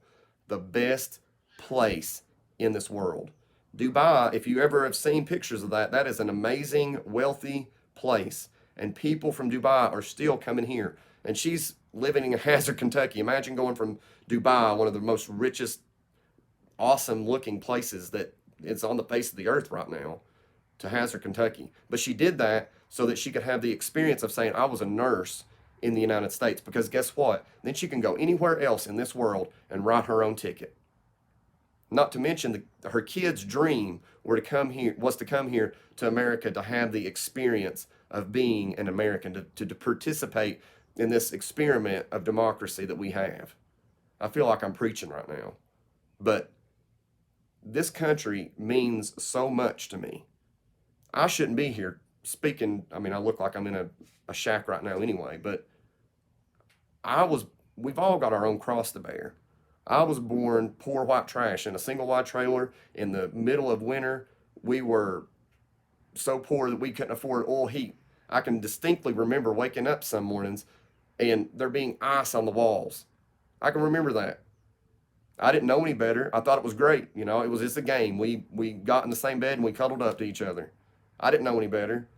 the best place in this world. Dubai, if you ever have seen pictures of that, that is an amazing, wealthy place. And people from Dubai are still coming here. And she's living in Hazard, Kentucky. Imagine going from Dubai, one of the most richest, awesome looking places that it's on the face of the earth right now, to Hazard, Kentucky. But she did that so that she could have the experience of saying, I was a nurse in the United States. Because guess what? Then she can go anywhere else in this world and write her own ticket. Not to mention her kid's dream was to come here to America to have the experience of being an American, to participate in this experiment of democracy that we have. I feel like I'm preaching right now, but this country means so much to me. I shouldn't be here speaking. I mean, I look like I'm in a shack right now anyway, but we've all got our own cross to bear. I was born poor white trash in a single wide trailer in the middle of winter. We were so poor that we couldn't afford oil heat. I can distinctly remember waking up some mornings and there being ice on the walls. I can remember that. I didn't know any better. I thought it was great. You know, it was just a game. We got in the same bed and we cuddled up to each other. I didn't know any better.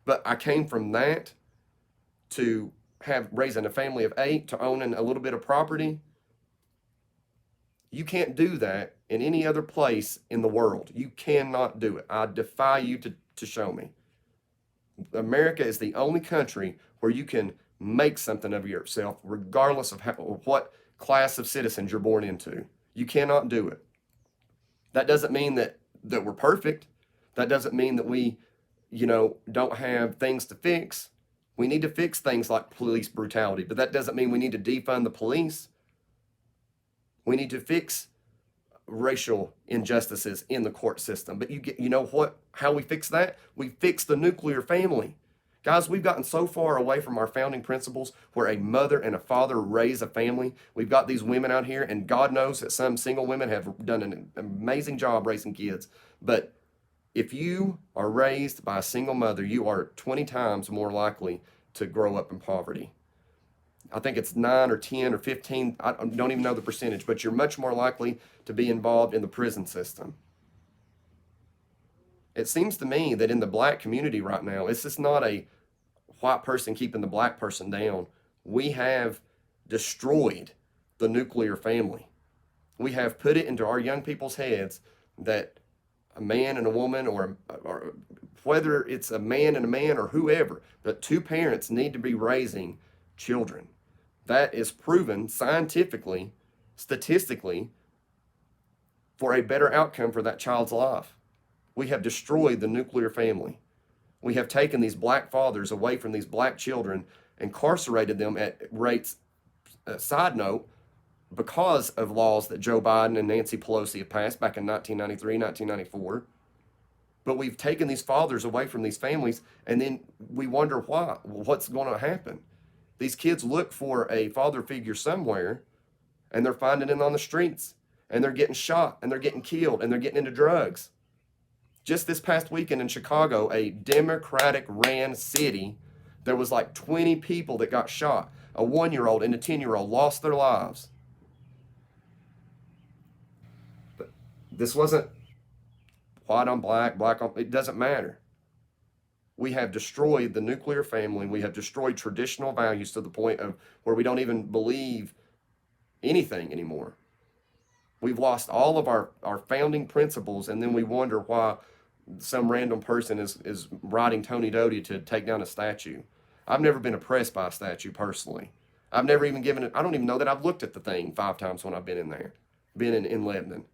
But I came from that to raising a family of 8 to owning a little bit of property. You can't do that in any other place in the world. You cannot do it. I defy you to show me. America is the only country where you can make something of yourself, regardless of what class of citizens you're born into. You cannot do it. That doesn't mean that we're perfect. That doesn't mean that we, don't have things to fix. We need to fix things like police brutality, but that doesn't mean we need to defund the police. We need to fix racial injustices in the court system. But you know what? How we fix that? We fix the nuclear family. Guys, we've gotten so far away from our founding principles where a mother and a father raise a family. We've got these women out here, and God knows that some single women have done an amazing job raising kids. But if you are raised by a single mother, you are 20 times more likely to grow up in poverty. I think it's 9 or 10 or 15, I don't even know the percentage, but you're much more likely to be involved in the prison system. It seems to me that in the black community right now, it's just not a white person keeping the black person down. We have destroyed the nuclear family. We have put it into our young people's heads that a man and a woman, or whether it's a man and a man or whoever, but 2 parents need to be raising children. That is proven scientifically, statistically, for a better outcome for that child's life. We have destroyed the nuclear family. We have taken these black fathers away from these black children, incarcerated them at rates, side note, because of laws that Joe Biden and Nancy Pelosi have passed back in 1993, 1994. But we've taken these fathers away from these families, and then we wonder why. What's going to happen? These kids look for a father figure somewhere, and they're finding it on the streets, and they're getting shot, and they're getting killed, and they're getting into drugs. Just this past weekend in Chicago, a Democratic-ran city, there was like 20 people that got shot. A 1-year-old and a 10-year-old lost their lives. But this wasn't white on black, black on, it doesn't matter. We have destroyed the nuclear family. We have destroyed traditional values to the point of where we don't even believe anything anymore. We've lost all of our founding principles, and then we wonder why some random person is writing Tony Doty to take down a statue. I've never been oppressed by a statue personally. I've never even given it, I don't even know that I've looked at the thing 5 times when I've been in there, been in Lebanon.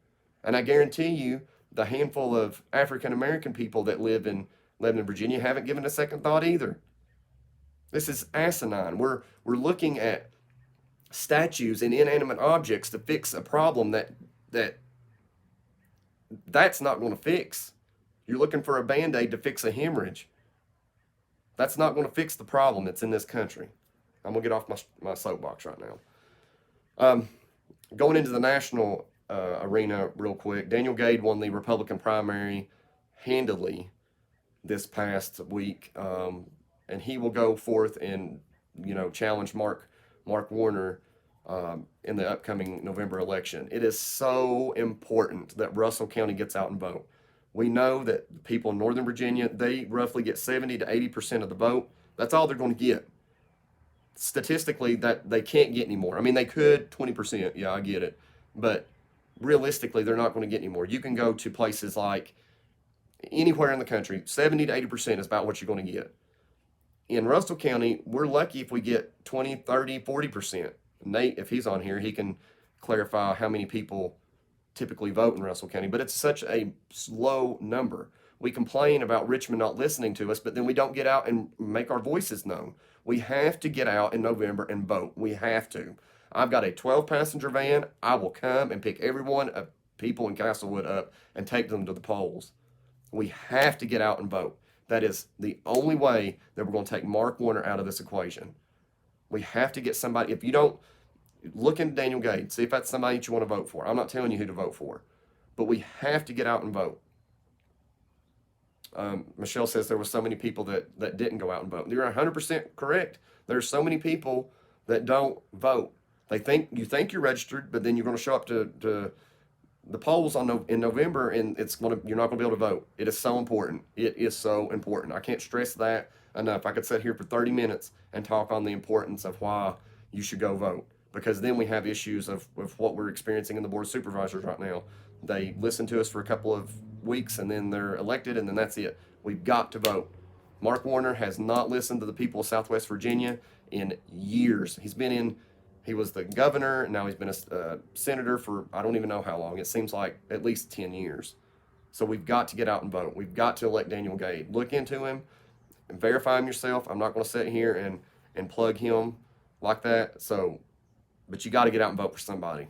And I guarantee you, the handful of African American people that live in Lebanon, Virginia, haven't given a second thought either. This is asinine. We're looking at statues and inanimate objects to fix a problem that's not going to fix. You're looking for a Band-Aid to fix a hemorrhage. That's not going to fix the problem that's in this country. I'm going to get off my soapbox right now. Going into the national arena real quick, Daniel Gade won the Republican primary handily this past week, and he will go forth and challenge Mark Warner in the upcoming November election. It is so important that Russell County gets out and vote. We know that people in Northern Virginia, they roughly get 70 to 80% of the vote. That's all they're going to get. Statistically, that they can't get any more. I mean, they could 20%. Yeah, I get it. But realistically, they're not going to get any more. You can go to places like anywhere in the country, 70 to 80% is about what you're going to get. In Russell County, we're lucky if we get 20, 30, 40%. Nate, if he's on here, he can clarify how many people typically vote in Russell County, but it's such a slow number. We complain about Richmond not listening to us, but then we don't get out and make our voices known. We have to get out in November and vote. We have to. I've got a 12 passenger van. I will come and pick every one of people in Castlewood up and take them to the polls. We have to get out and vote. That is the only way that we're going to take Mark Warner out of this equation. We have to get somebody. If you don't, look into Daniel Gade, see if that's somebody that you want to vote for. I'm not telling you who to vote for, but we have to get out and vote. Michelle says there were so many people that didn't go out and vote. You're 100% correct. There's so many people that don't vote. You think you're registered, but then you're going to show up to the polls in November, and you're not going to be able to vote. It is so important. It is so important. I can't stress that enough. I could sit here for 30 minutes and talk on the importance of why you should go vote, because then we have issues of what we're experiencing in the Board of Supervisors right now. They listen to us for a couple of weeks and then they're elected and then that's it. We've got to vote. Mark Warner has not listened to the people of Southwest Virginia in years. He was the governor, and now he's been a senator for I don't even know how long. It seems like at least 10 years. So we've got to get out and vote. We've got to elect Daniel Gade. Look into him and verify him yourself. I'm not going to sit here and plug him like that. But you got to get out and vote for somebody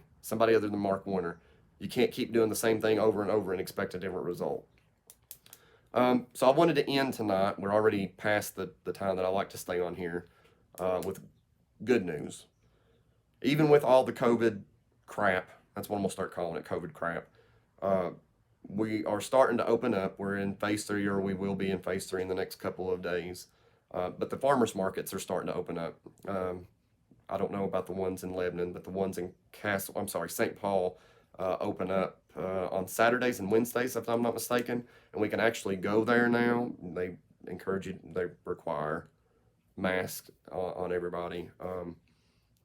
other than Mark Warner. You can't keep doing the same thing over and over and expect a different result. So I wanted to end tonight. We're already past the time that I like to stay on here with good news. Even with all the COVID crap, that's what I'm going to start calling it, COVID crap, we are starting to open up. We're in phase 3, or we will be in phase 3 in the next couple of days. But the farmers markets are starting to open up. I don't know about the ones in Lebanon, but the ones in St. Paul open up on Saturdays and Wednesdays, if I'm not mistaken. And we can actually go there now. They require masks on everybody.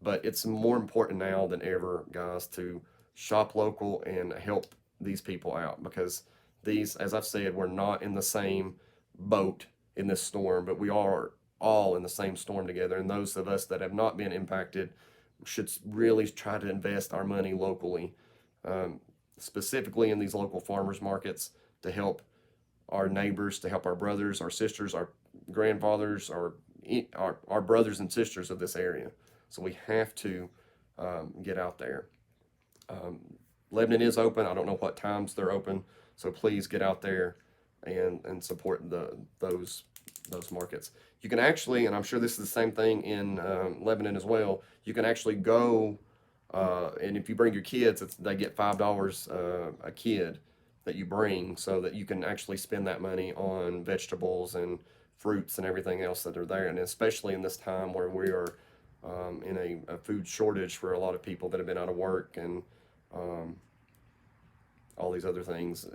But it's more important now than ever, guys, to shop local and help these people out, because as I've said, we're not in the same boat in this storm, but we are all in the same storm together. And those of us that have not been impacted should really try to invest our money locally, specifically in these local farmers markets, to help our neighbors, to help our brothers, our sisters, our grandfathers, our brothers and sisters of this area. So we have to get out there. Lebanon is open. I don't know what times they're open, so please get out there and support those markets. You can actually, and I'm sure this is the same thing in Lebanon as well, you can actually go, and if you bring your kids, they get $5 a kid that you bring, so that you can actually spend that money on vegetables and fruits and everything else that are there. And especially in this time where we are in a food shortage for a lot of people that have been out of work and all these other things,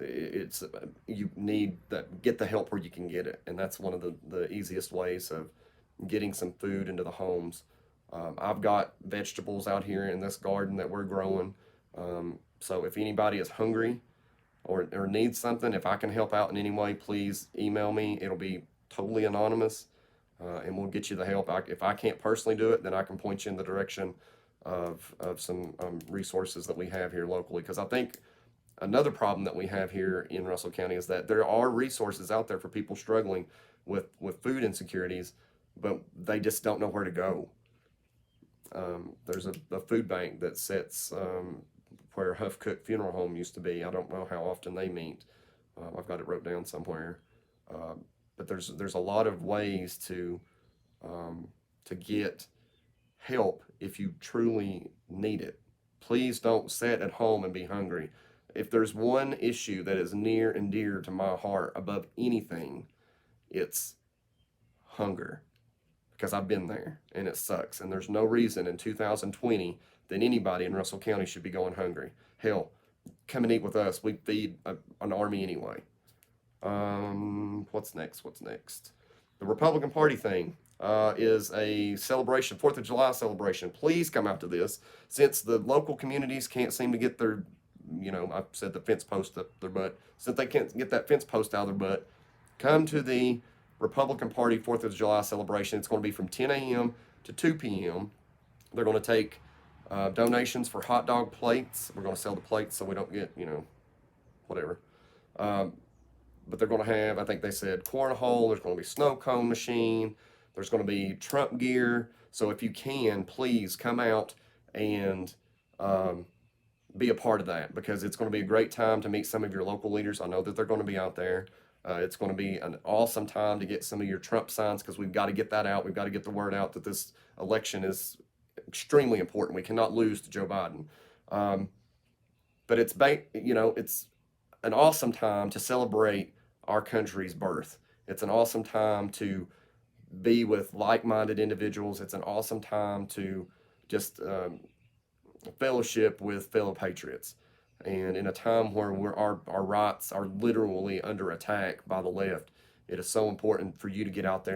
you need get the help where you can get it, and that's one of the easiest ways of getting some food into the homes. I've got vegetables out here in this garden that we're growing, so if anybody is hungry or needs something, if I can help out in any way, please email me. It'll be totally anonymous, and we'll get you the help. If I can't personally do it, then I can point you in the direction of some resources that we have here locally, because I think another problem that we have here in Russell County is that there are resources out there for people struggling with food insecurities, but they just don't know where to go. There's a food bank that sits where Huff Cook Funeral Home used to be. I don't know how often they meet. I've got it wrote down somewhere. But there's a lot of ways to get help if you truly need it. Please don't sit at home and be hungry. If there's one issue that is near and dear to my heart above anything, it's hunger. Because I've been there and it sucks. And there's no reason in 2020 that anybody in Russell County should be going hungry. Hell, come and eat with us. We feed an army anyway. What's next? The Republican Party thing is a celebration, 4th of July celebration. Please come out to this. Since the local communities can't seem to get their, I've said the fence post up their butt. Since they can't get that fence post out of their butt, come to the Republican Party 4th of July celebration. It's going to be from 10 a.m. to 2 p.m. They're going to take Donations for hot dog plates. We're going to sell the plates so we don't get, whatever. But they're going to have, I think they said, cornhole. There's going to be snow cone machine. There's going to be Trump gear. So if you can, please come out and be a part of that, because it's going to be a great time to meet some of your local leaders. I know that they're going to be out there. It's going to be an awesome time to get some of your Trump signs, because we've got to get that out. We've got to get the word out that this election is extremely important. We cannot lose to Joe Biden. But it's an awesome time to celebrate our country's birth. It's an awesome time to be with like-minded individuals. It's an awesome time to just fellowship with fellow patriots. And in a time where our rights are literally under attack by the left, it is so important for you to get out there.